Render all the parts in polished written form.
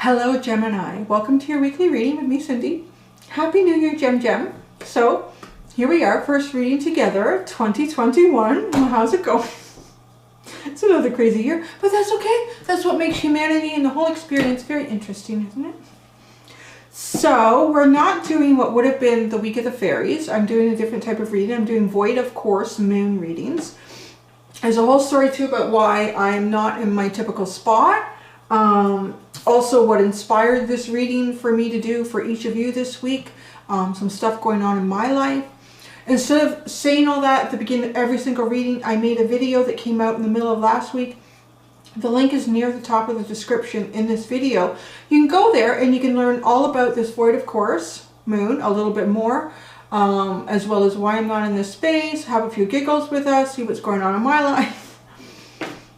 Hello Gemini, welcome to your weekly reading with me, Cindy. Happy New Year, Gem. So here we are, first reading together, 2021. Well, how's it going? It's another crazy year, but that's okay. That's what makes humanity and the whole experience very interesting, isn't it? So we're not doing what would have been the week of the fairies. I'm doing a different type of reading. I'm doing void of course moon readings. There's a whole story too about why I'm not in my typical spot. Also what inspired this reading for me to do for each of you this week. Some stuff going on in my life. Instead of saying all that at the beginning of every single reading, I made a video that came out in the middle of last week. The link is near the top of the description in this video. You can go there and you can learn all about this void of course moon a little bit more, as well as why I'm not in this space, have a few giggles with us, see what's going on in my life.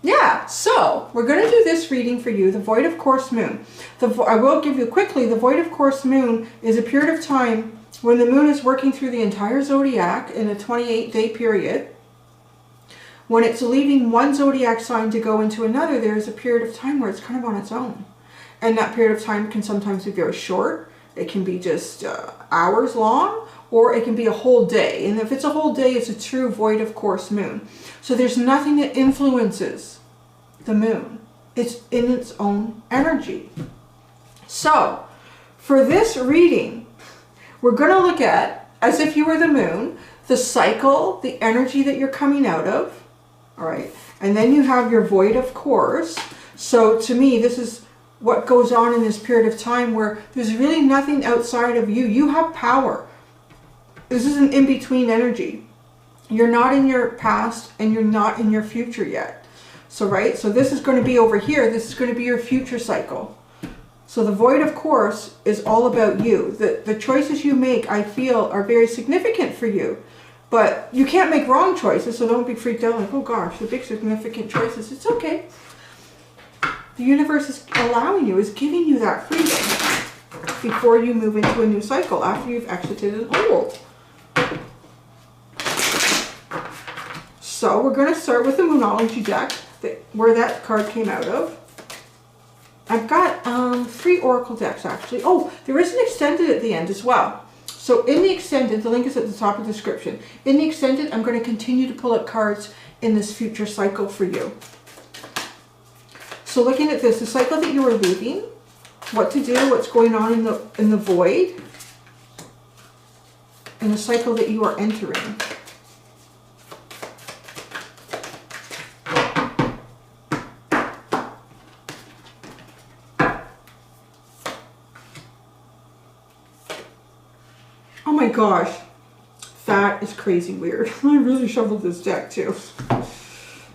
Yeah, so we're going to do this reading for you, the void of course moon. I will give you quickly, the void of course moon is a period of time when the moon is working through the entire zodiac in a 28-day period. When it's leaving one zodiac sign to go into another, there's a period of time where it's kind of on its own. And that period of time can sometimes be very short. It can be just hours long, or it can be a whole day. And if it's a whole day, it's a true void of course moon. So there's nothing that influences the moon. It's in its own energy. So for this reading, we're going to look at, as if you were the moon, the cycle, the energy that you're coming out of. All right. And then you have your void of course. So to me, this is what goes on in this period of time where there's really nothing outside of you. You have power. This is an in-between energy. You're not in your past and you're not in your future yet. So, right? So this is going to be over here. This is going to be your future cycle. So the void of course is all about you. The choices you make, I feel, are very significant for you. But you can't make wrong choices, so don't be freaked out like, oh gosh, the big significant choices. It's okay. The universe is allowing you, is giving you that freedom before you move into a new cycle, after you've exited an old. So we're going to start with the Moonology deck, where that card came out of. I've got 3 oracle decks actually. Oh, there is an extended at the end as well. So in the extended, the link is at the top of the description. In the extended, I'm going to continue to pull up cards in this future cycle for you. So looking at this, the cycle that you are leaving, what to do, what's going on in the void, and the cycle that you are entering. Oh my gosh, that is crazy weird. I really shuffled this deck too.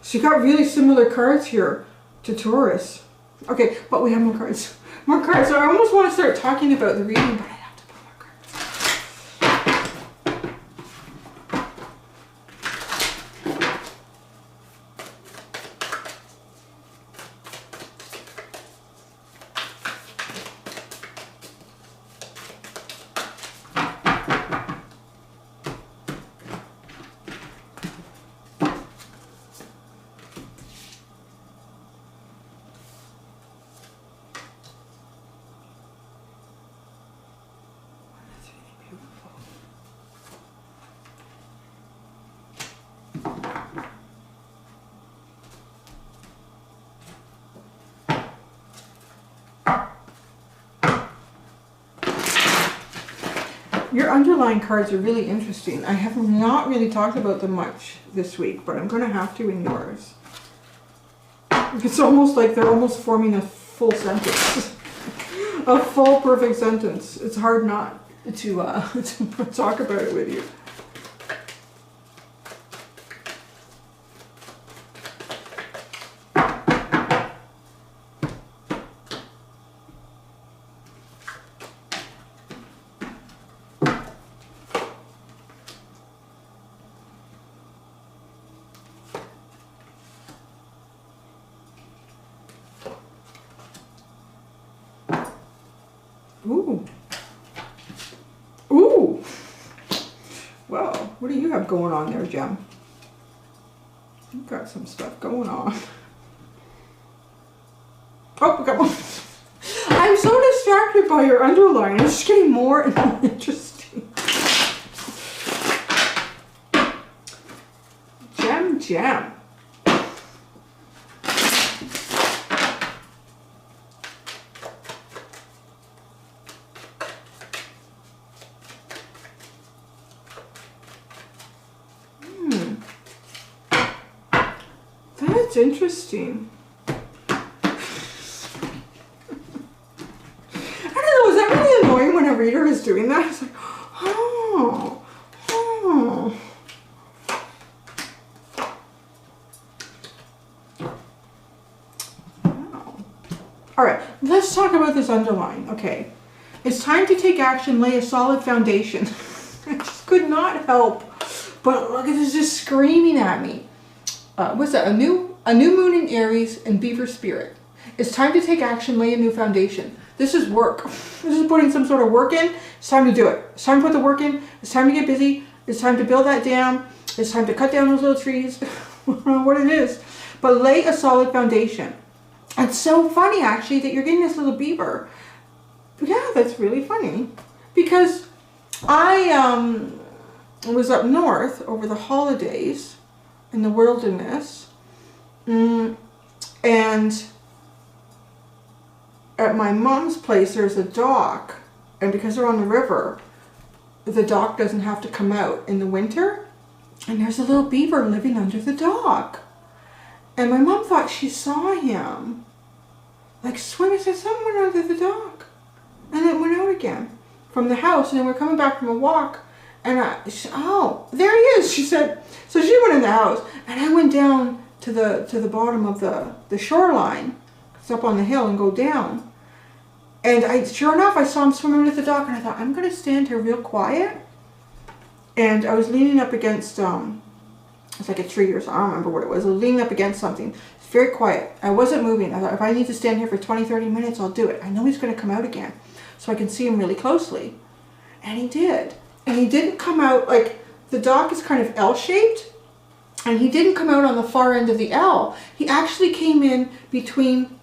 So you got really similar cards here to Taurus. Okay, but we have more cards. More cards. So I almost want to start talking about the reading, but I have to pull more cards. Your underlying cards are really interesting. I have not really talked about them much this week, but I'm going to have to in yours. It's almost like they're almost forming a full sentence. A full perfect sentence. It's hard not to talk about it with you. Ooh. Ooh. Well, what do you have going on there, Gem? You've got some stuff going on. Oh, we got one. I'm distracted by your underline. It's just getting more and more interesting. Gem. That's interesting. I don't know, is that really annoying when a reader is doing that? It's like, oh. Wow. All right, let's talk about this underline. Okay, it's time to take action, lay a solid foundation. I just could not help but look, it is just screaming at me. What's that? A new moon in Aries and Beaver spirit. It's time to take action, lay a new foundation. This is work. This is putting some sort of work in. It's time to do it. It's time to put the work in. It's time to get busy. It's time to build that dam. It's time to cut down those little trees. I don't know what it is. But lay a solid foundation. It's so funny actually that you're getting this little beaver. Yeah, that's really funny. Because I was up north over the holidays in the wilderness, and at my mom's place there's a dock, and because they're on the river, the dock doesn't have to come out in the winter, and there's a little beaver living under the dock, and my mom thought she saw him like swimming. Said something went under the dock, and it went out again from the house, and then we're coming back from a walk. And oh, there he is, she said. So she went in the house, and I went down to the bottom of the shoreline. It's up on the hill and go down. And sure enough, I saw him swimming with the dock, and I thought, I'm going to stand here real quiet. And I was leaning up against, it's like a tree or something, I don't remember what it was. I was leaning up against something. It's very quiet. I wasn't moving. I thought, if I need to stand here for 20, 30 minutes, I'll do it. I know he's going to come out again, so I can see him really closely. And he did. And he didn't come out, like, the dock is kind of L-shaped, and he didn't come out on the far end of the L. He actually came in between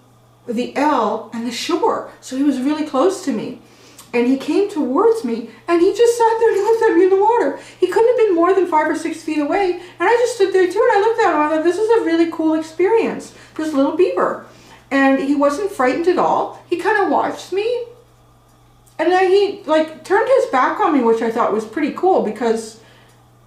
the L and the shore, so he was really close to me. And he came towards me, and he just sat there and looked at me in the water. He couldn't have been more than 5 or 6 feet away, and I just stood there too, and I looked at him, and I thought, this is a really cool experience, this little beaver. And he wasn't frightened at all. He kind of watched me. And then he like turned his back on me, which I thought was pretty cool, because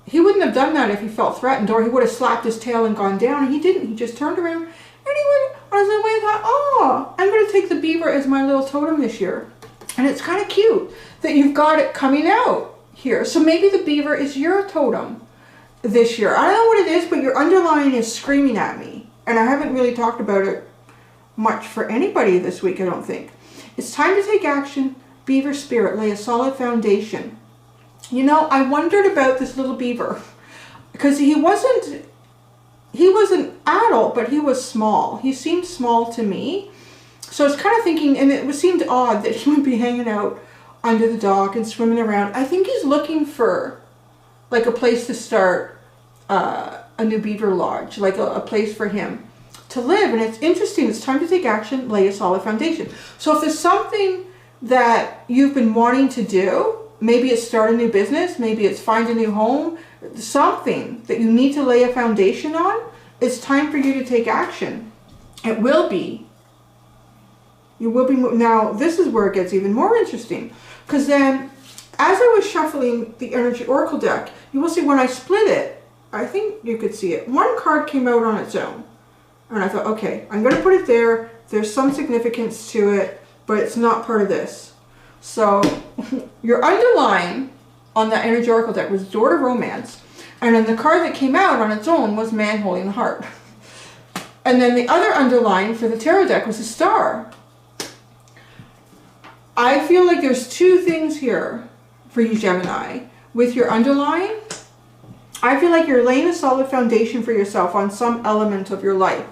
he wouldn't have done that if he felt threatened, or he would have slapped his tail and gone down. And he didn't. He just turned around and he went on his way. I thought, oh, I'm going to take the beaver as my little totem this year. And it's kind of cute that you've got it coming out here. So maybe the beaver is your totem this year. I don't know what it is, but your underline is screaming at me. And I haven't really talked about it much for anybody this week, I don't think. It's time to take action. Beaver spirit, lay a solid foundation. You know, I wondered about this little beaver, because he was an adult, but he was small. He seemed small to me. So I was kind of thinking, and it seemed odd that he would be hanging out under the dock and swimming around. I think he's looking for like a place to start a new beaver lodge, like a place for him to live. And it's interesting. It's time to take action, lay a solid foundation. So if there's something that you've been wanting to do, maybe it's start a new business, maybe it's find a new home, something that you need to lay a foundation on, it's time for you to take action. It will be. You will be. Now, this is where it gets even more interesting, because then as I was shuffling the Energy Oracle deck, you will see when I split it, I think you could see it, one card came out on its own. And I thought, okay, I'm going to put it there. There's some significance to it, but it's not part of this. So your underline on that Energy Oracle deck was Door to Romance. And then the card that came out on its own was Man Holding the Heart. And then the other underline for the tarot deck was a star. I feel like there's two things here for you, Gemini. With your underline, I feel like you're laying a solid foundation for yourself on some element of your life,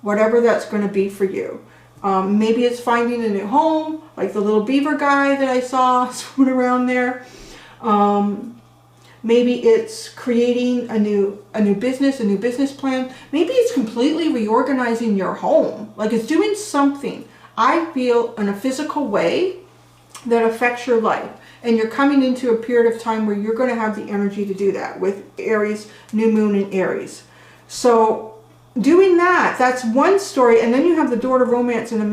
whatever that's going to be for you. Maybe it's finding a new home, like the little beaver guy that I saw swimming around there. Maybe it's creating a new business plan. Maybe it's completely reorganizing your home. Like it's doing something, I feel, in a physical way that affects your life. And you're coming into a period of time where you're going to have the energy to do that with Aries, new moon in Aries. So doing that, that's one story. And then you have the door to romance and a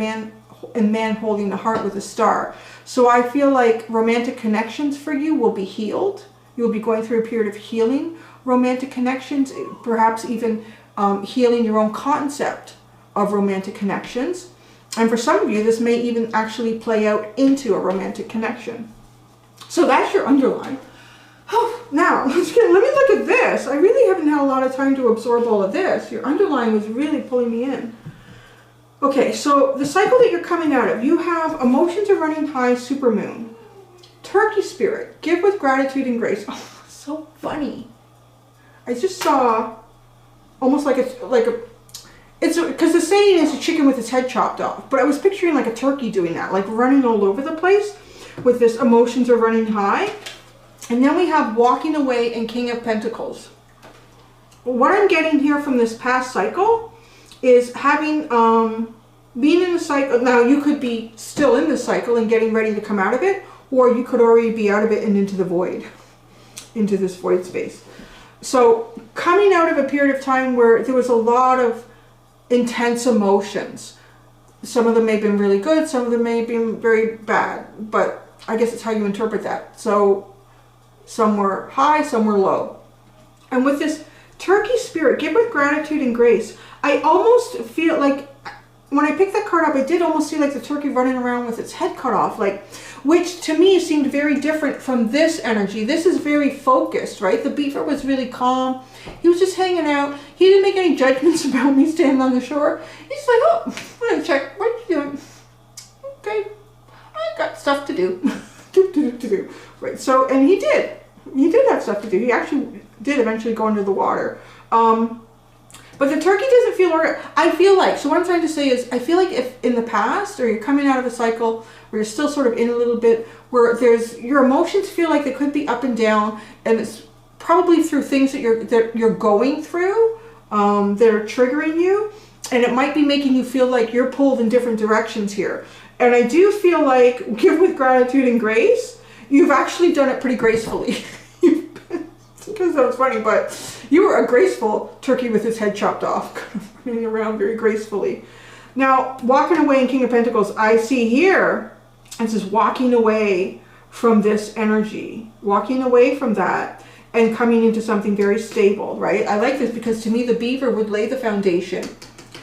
man holding the heart with a star. So I feel like romantic connections for you will be healed. You'll be going through a period of healing romantic connections, perhaps even healing your own concept of romantic connections. And for some of you, this may even actually play out into a romantic connection. So that's your underline. Oh, now, let me look at this. I really haven't had a lot of time to absorb all of this. Your underline was really pulling me in. Okay, so the cycle that you're coming out of, you have emotions are running high, supermoon. Turkey spirit, give with gratitude and grace. Oh, so funny. I just saw almost it's because the saying is a chicken with its head chopped off, but I was picturing like a turkey doing that, like running all over the place with this emotions are running high. And then we have walking away and King of Pentacles. What I'm getting here from this past cycle is having being in the cycle. Now you could be still in the cycle and getting ready to come out of it, or you could already be out of it and into the void, into this void space. So coming out of a period of time where there was a lot of intense emotions. Some of them may have been really good, some of them may have been very bad, but I guess it's how you interpret that. So some were high, some were low. And with this turkey spirit, give with gratitude and grace, I almost feel like when I picked that card up, I did almost see like the turkey running around with its head cut off, like, which to me seemed very different from this energy. This is very focused, right? The beaver was really calm. He was just hanging out. He didn't make any judgments about me standing on the shore. He's like, oh, I'm gonna check. What you doing? Okay, I got stuff to do. Right, so, and he did. He did have stuff to do. He actually did eventually go under the water. But the turkey doesn't feel, I feel like, so what I'm trying to say is, I feel like if in the past, or you're coming out of a cycle where you're still sort of in a little bit, where your emotions feel like they could be up and down, and it's probably through things that you're going through, that are triggering you, and it might be making you feel like you're pulled in different directions here. And I do feel like, give with gratitude and grace, you've actually done it pretty gracefully. Because that was funny, but you were a graceful turkey with his head chopped off, running around very gracefully. Now, walking away in King of Pentacles, I see here, this is walking away from this energy, walking away from that and coming into something very stable, right? I like this because to me, the beaver would lay the foundation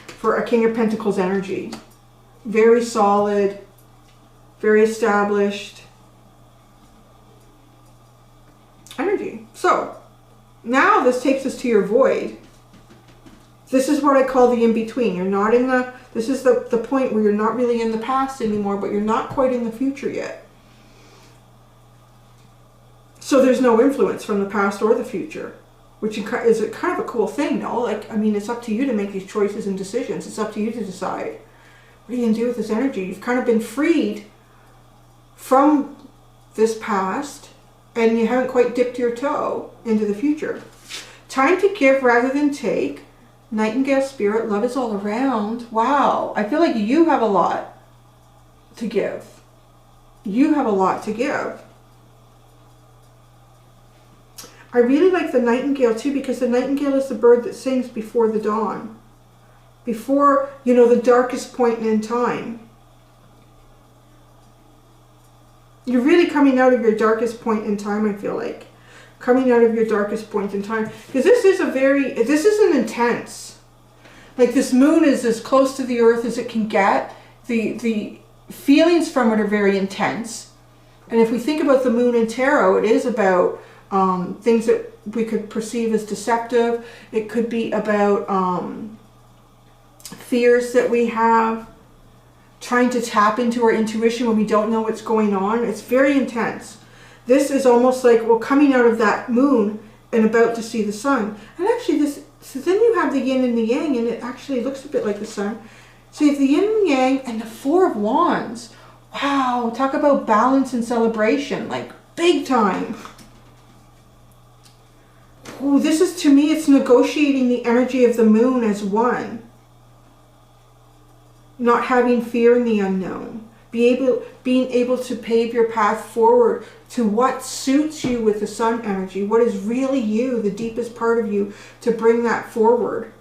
for a King of Pentacles energy. Very solid, very established energy. So now this takes us to your void. This is what I call the in-between. You're not in the, this is the point where you're not really in the past anymore, but you're not quite in the future yet. So there's no influence from the past or the future, which is kind of a cool thing, no? Like, I mean, it's up to you to make these choices and decisions. It's up to you to decide. What are you going to do with this energy? You've kind of been freed from this past, and you haven't quite dipped your toe into the future. Time to give rather than take. Nightingale spirit, love is all around. Wow, I feel like you have a lot to give. You have a lot to give. I really like the nightingale too, because the nightingale is the bird that sings before the dawn. Before, you know, the darkest point in time. You're really coming out of your darkest point in time, I feel like. Coming out of your darkest point in time. Because this is an intense. Like, this moon is as close to the earth as it can get. The feelings from it are very intense. And if we think about the moon in tarot, it is about things that we could perceive as deceptive. It could be about fears that we have. Trying to tap into our intuition when we don't know what's going on. It's very intense. This is almost like, well, coming out of that moon and about to see the sun. And actually so then you have the yin and the yang, and it actually looks a bit like the sun. So you have the yin and yang and the Four of Wands. Wow, talk about balance and celebration, like big time. Oh, this is, to me, it's negotiating the energy of the moon as one. Not having fear in the unknown. being able to pave your path forward to what suits you with the sun energy, what is really you, the deepest part of you, to bring that forward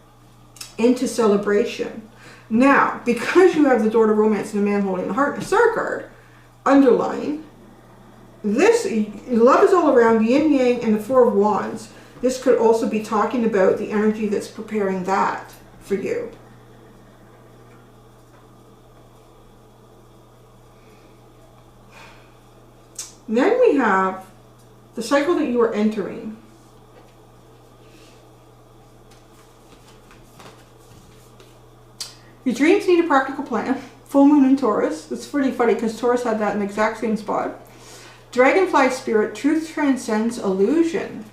into celebration. Now, because you have the door to romance and a man holding the heart and a star card, underlying, this, love is all around, yin yang and the Four of Wands. This could also be talking about the energy that's preparing that for you. Then we have the cycle that you are entering. Your dreams need a practical plan. Full moon in Taurus. It's pretty funny because Taurus had that in the exact same spot. Dragonfly spirit, truth transcends illusion.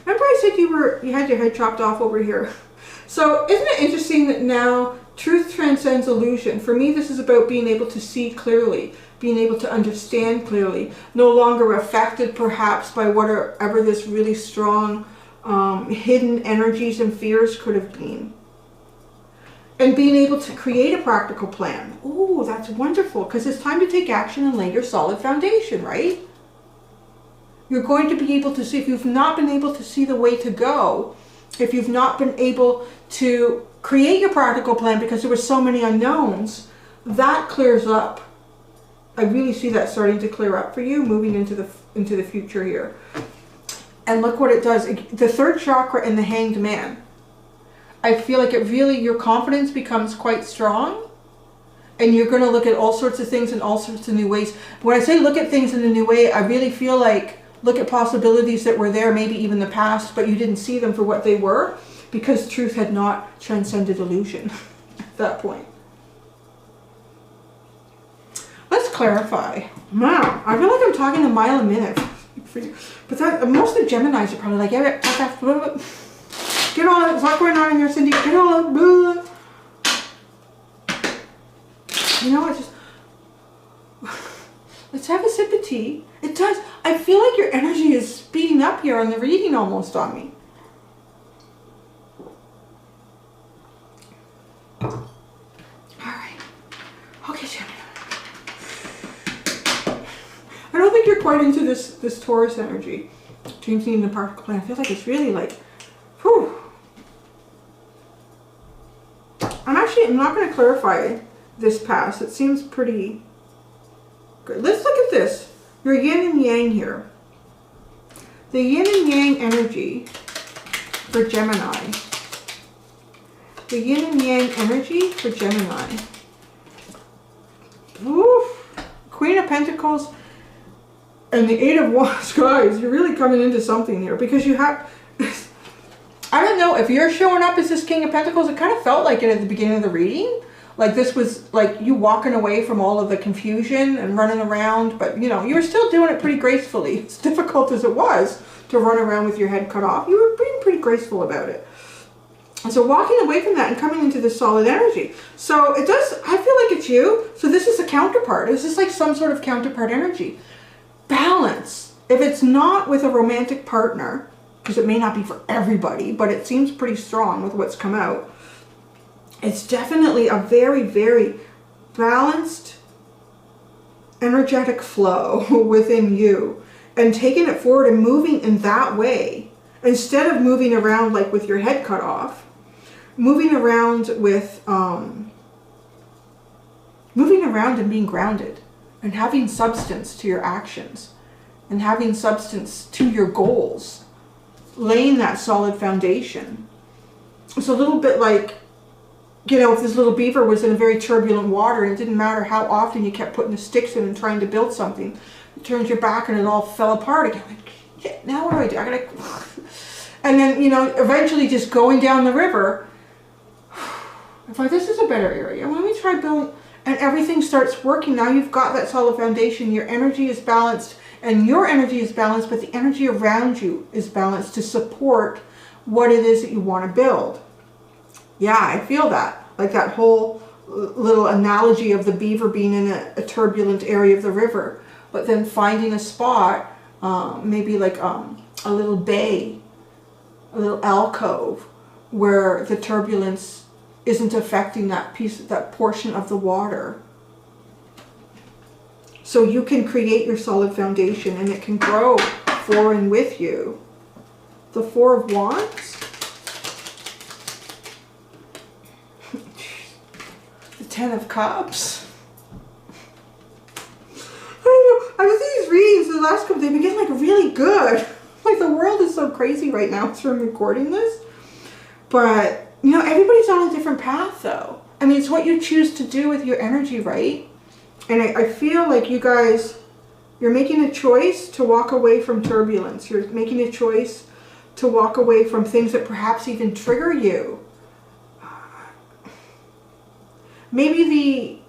Remember I said you had your head chopped off over here? So isn't it interesting that now truth transcends illusion? For me, this is about being able to see clearly, being able to understand clearly, no longer affected perhaps by whatever this really strong hidden energies and fears could have been. And being able to create a practical plan. Oh, that's wonderful, because it's time to take action and lay your solid foundation, right? You're going to be able to see, if you've not been able to see the way to go, if you've not been able to create your practical plan because there were so many unknowns, that clears up. I really see that starting to clear up for you, moving into the future here. And look what it does. The third chakra and the Hanged Man. I feel like it really, your confidence becomes quite strong. And you're going to look at all sorts of things in all sorts of new ways. When I say look at things in a new way, I really feel like look at possibilities that were there, maybe even the past, but you didn't see them for what they were because truth had not transcended illusion at that point. Let's clarify. Wow, I feel like I'm talking a mile a minute. But most of the Geminis are probably like, yeah, get all that, what's going on in here, Cindy? Get all that, blah. You know, it's just, let's have a sip of tea. It does, I feel like your energy is speeding up here on the reading almost on me. Alright. Okay, Gemini. I don't think you're quite into this Taurus energy. Dreams needing a practical plan. I feel like it's really like, whew. I'm not going to clarify this past. It seems pretty good. Let's look at this. Your yin and yang here. The yin and yang energy for Gemini. The yin and yang energy for Gemini. Oof. Queen of Pentacles and the Eight of Wands. Guys, you're really coming into something here because you have... I don't know if you're showing up as this King of Pentacles. It kind of felt like it at the beginning of the reading. Like this was like you walking away from all of the confusion and running around. But, you know, you were still doing it pretty gracefully. As difficult as it was to run around with your head cut off, you were being pretty graceful about it. And so walking away from that and coming into this solid energy. So it does, I feel like it's you. So this is a counterpart. Is this like some sort of counterpart energy? Balance. If it's not with a romantic partner, because it may not be for everybody, but it seems pretty strong with what's come out. It's definitely a very, very balanced, energetic flow within you. And taking it forward and moving in that way, instead of moving around like with your head cut off, moving around with, moving around and being grounded and having substance to your actions and having substance to your goals. Laying that solid foundation. It's a little bit like, you know, if this little beaver was in a very turbulent water and it didn't matter how often you kept putting the sticks in and trying to build something, you turned your back and it all fell apart again. Like, yeah, now what do I do? I gotta... And then, you know, eventually just going down the river, I thought this is a better area. Let me try building, and everything starts working. Now you've got that solid foundation. Your energy is balanced. And your energy is balanced, but the energy around you is balanced to support what it is that you want to build. Yeah, I feel that. Like that whole little analogy of the beaver being in a turbulent area of the river, but then finding a spot, maybe like a little bay, a little alcove, where the turbulence isn't affecting that portion of the water. So you can create your solid foundation and it can grow for and with you. The Four of Wands. The Ten of Cups. I was doing these readings the last couple, they've been getting like really good. Like the world is so crazy right now as I'm recording this. But, you know, everybody's on a different path though. I mean, it's what you choose to do with your energy, right? And I feel like you guys, you're making a choice to walk away from turbulence. You're making a choice to walk away from things that perhaps even trigger you. Maybe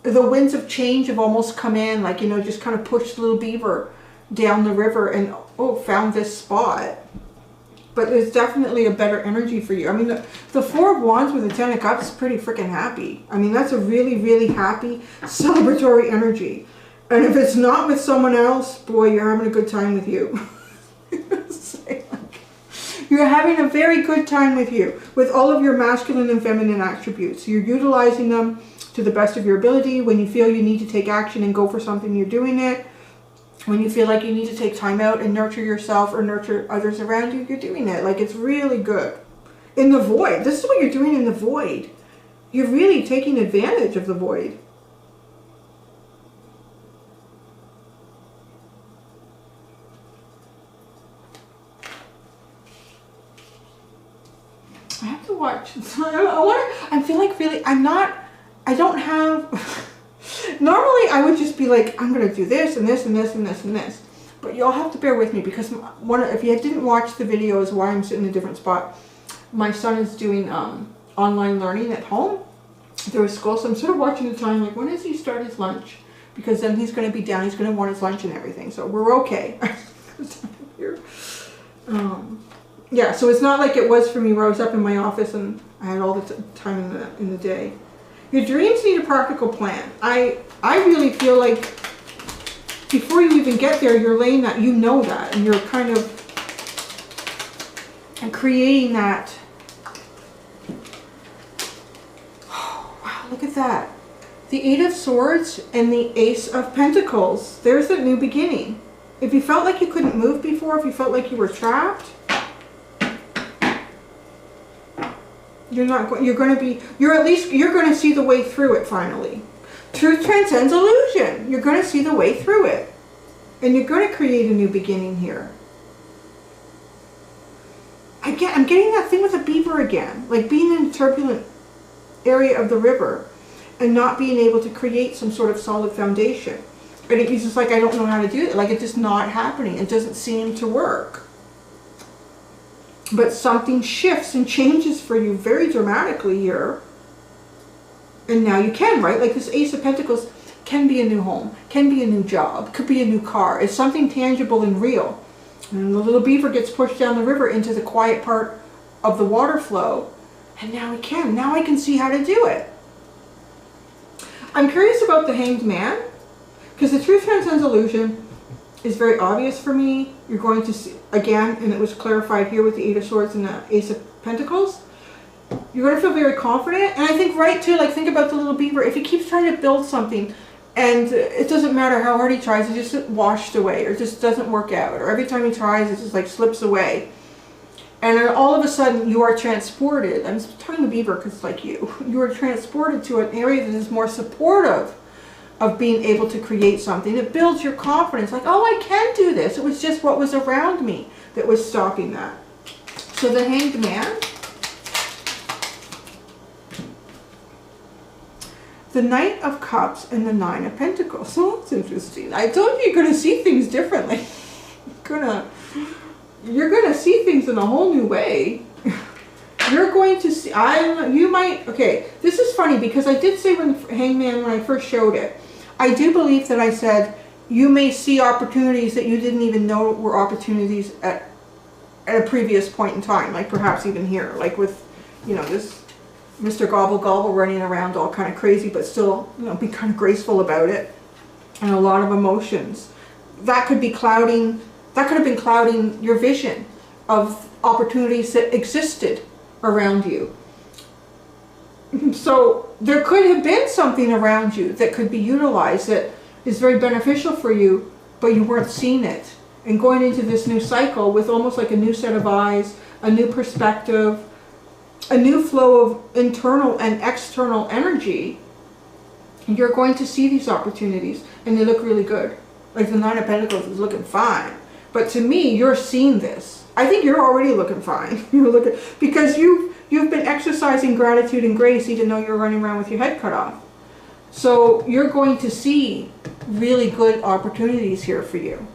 the winds of change have almost come in, like, you know, just kind of pushed the little beaver down the river and, oh, found this spot. But there's definitely a better energy for you. I mean, the Four of Wands with the Ten of Cups is pretty freaking happy. I mean, that's a really, really happy, celebratory energy. And if it's not with someone else, boy, you're having a good time with you. You're having a very good time with you, with all of your masculine and feminine attributes. You're utilizing them to the best of your ability. When you feel you need to take action and go for something, you're doing it. When you feel like you need to take time out and nurture yourself or nurture others around you, you're doing it. Like, it's really good. In the void, this is what you're doing in the void. You're really taking advantage of the void. I have to watch. I feel like really, I don't have... Normally, I would just be like, I'm going to do this and this and this and this and this. But you'll have to bear with me because if you didn't watch the videos why I'm sitting in a different spot, my son is doing online learning at home through his school. So I'm sort of watching the time, like, when does he start his lunch? Because then he's going to be down, he's going to want his lunch and everything. So we're okay. Yeah, so it's not like it was for me where I was up in my office and I had all the time in the day. Your dreams need a practical plan. I really feel like before you even get there, you're laying that, you know that, and you're kind of creating that. Oh, wow, look at that. The Eight of Swords and the Ace of Pentacles. There's a new beginning. If you felt like you couldn't move before, if you felt like you were trapped, you're going to see the way through it finally. Truth transcends illusion. You're going to see the way through it. And you're going to create a new beginning here. I'm getting that thing with the beaver again. Like being in a turbulent area of the river and not being able to create some sort of solid foundation. And it's just like, I don't know how to do it. Like, it's just not happening. It doesn't seem to work. But something shifts and changes for you very dramatically here. And now you can, right? Like this Ace of Pentacles can be a new home, can be a new job, could be a new car. It's something tangible and real. And the little beaver gets pushed down the river into the quiet part of the water flow. And now he can. Now I can see how to do it. I'm curious about the Hanged Man. Because the Truth Transcends Illusion is very obvious for me. You're going to see, again, and it was clarified here with the Eight of Swords and the Ace of Pentacles. You're going to feel very confident. And I think, right, too, like, think about the little beaver. If he keeps trying to build something, and it doesn't matter how hard he tries, it just washed away, or just doesn't work out. Or every time he tries, it just, like, slips away. And then all of a sudden, you are transported. I'm talking to beaver because it's like you. You are transported to an area that is more supportive of being able to create something. It builds your confidence. Like, oh, I can do this. It was just what was around me that was stopping that. So the Hanged Man. The Knight of Cups and the Nine of Pentacles. So that's interesting. I told you you're going to see things differently. You're gonna see things in a whole new way. You're going to see, okay, this is funny because I did say when Hangman, when I first showed it, I do believe that I said, you may see opportunities that you didn't even know were opportunities at a previous point in time, like perhaps even here, like with, you know, this Mr. Gobble Gobble running around all kind of crazy, but still, you know, be kind of graceful about it, and a lot of emotions. That could be clouding, that could have been clouding your vision of opportunities that existed around you. So there could have been something around you that could be utilized that is very beneficial for you, but you weren't seeing it. And going into this new cycle with almost like a new set of eyes, a new perspective, a new flow of internal and external energy, you're going to see these opportunities, and they look really good. Like the Nine of Pentacles is looking fine. But to me, you're seeing this. I think you're already looking fine. You're looking, because you've been exercising gratitude and grace even though you're running around with your head cut off. So you're going to see really good opportunities here for you.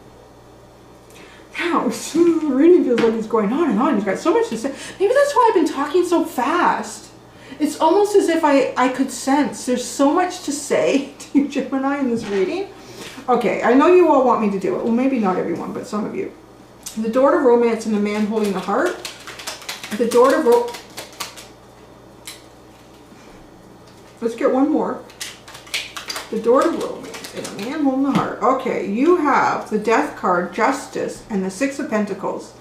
Now, the reading feels like it's going on and on. You've got so much to say. Maybe that's why I've been talking so fast. It's almost as if I could sense there's so much to say to you, Gemini, in this reading. Okay, I know you all want me to do it. Well, maybe not everyone, but some of you. The door to romance and the man holding the heart. The door to let's get one more. The door to romance and a man holding the heart. Okay, you have the Death card, Justice, and the Six of Pentacles.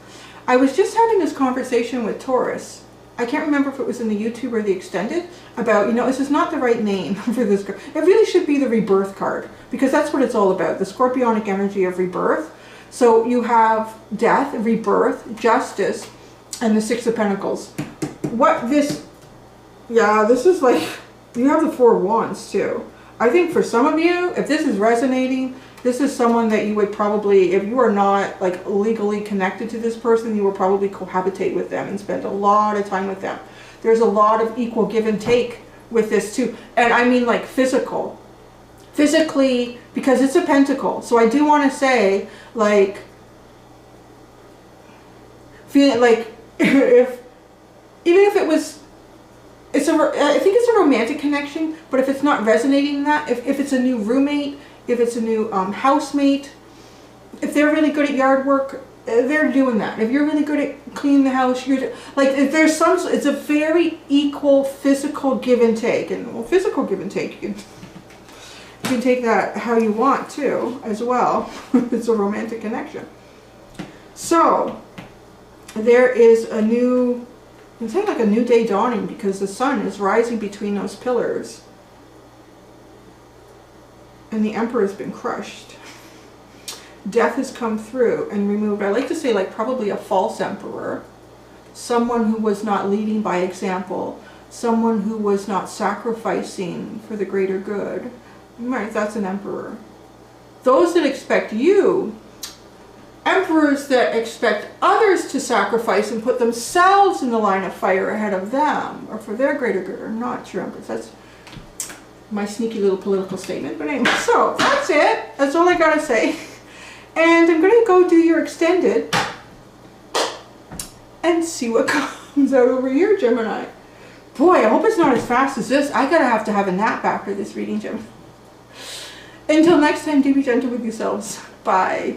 I was just having this conversation with Taurus. I can't remember if it was in the YouTube or the extended, about, you know, this is not the right name for this card. It really should be the Rebirth card, because that's what it's all about, the scorpionic energy of rebirth. So you have Death, Rebirth, Justice, and the Six of Pentacles. What this, yeah, this is like, you have the Four of Wands too. I think for some of you, if this is resonating, this is someone that you would probably, if you are not like legally connected to this person, you will probably cohabitate with them and spend a lot of time with them. There's a lot of equal give and take with this too. And I mean like physical. Physically, because it's a pentacle. So I do want to say, like, feeling like, even if it was, I think it's a romantic connection, but if it's not resonating in that, if it's a new roommate, if it's a new housemate, if they're really good at yard work, they're doing that. If you're really good at cleaning the house, you're like, if there's some, it's a very equal physical give and take. And well, physical give and take, you can take that how you want too, as well. It's a romantic connection. So there is a new, it's like a new day dawning, because the sun is rising between those pillars. And the Emperor has been crushed. Death has come through and removed, I like to say, like probably a false emperor. Someone who was not leading by example. Someone who was not sacrificing for the greater good. Right, that's an emperor. Those that expect you, emperors that expect others to sacrifice and put themselves in the line of fire ahead of them, or for their greater good, are not true emperors. That's my sneaky little political statement. But anyway, so that's it. That's all I gotta say. And I'm gonna go do your extended and see what comes out over here, Gemini. Boy, I hope it's not as fast as this. I gotta have to have a nap after this reading, Gemini. Until next time, do be gentle with yourselves. Bye.